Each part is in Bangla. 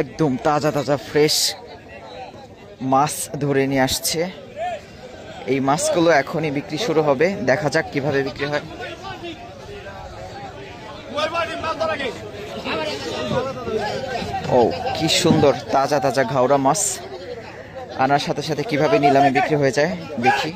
একদম তাজা তাজা ফ্রেশ মাছ ধরে নিয়ে আসছে। এই মাছগুলো এখনই বিক্রি শুরু হবে, দেখা যাক কিভাবে বিক্রি হয়। ও কি সুন্দর তাজা তাজা ঘাওড়া মাছ আনার সাথে সাথে কিভাবে নিলামে বিক্রি হয়ে যায় দেখি।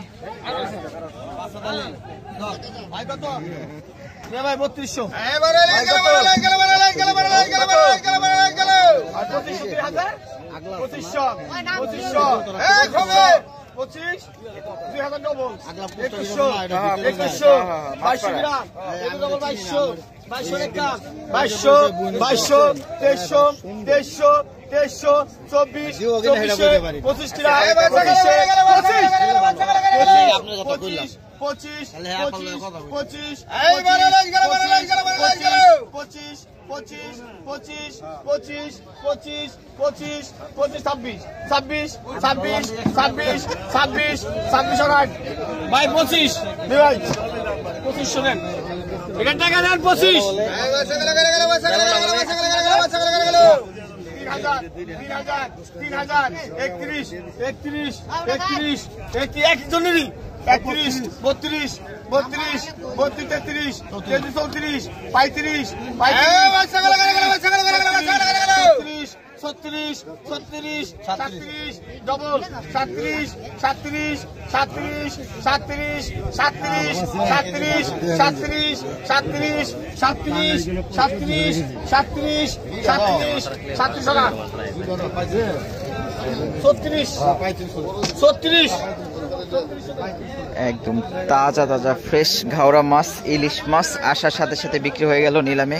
একদম তাজা তাজা ফ্রেশ ঘাওড়া মাছ, ইলিশ মাছ আসার সাথে সাথে বিক্রি হয়ে গেল নিলামে।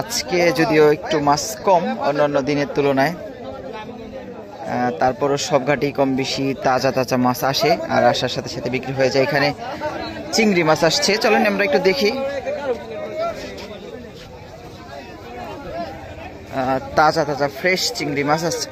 আজকে যদিও একটু মাছ কম অন্যান্য দিনের তুলনায়, তারপরও সব ঘাটি কম বেশি তাজা তাজা মাছ আসে আর আসার সাথে সাথে বিক্রি হয়ে যায়। এখানে চিংড়ি মাছ আসছে, চলেন আমরা একটু দেখি। তাজা তাজা ফ্রেশ চিংড়ি মাছ আসছে।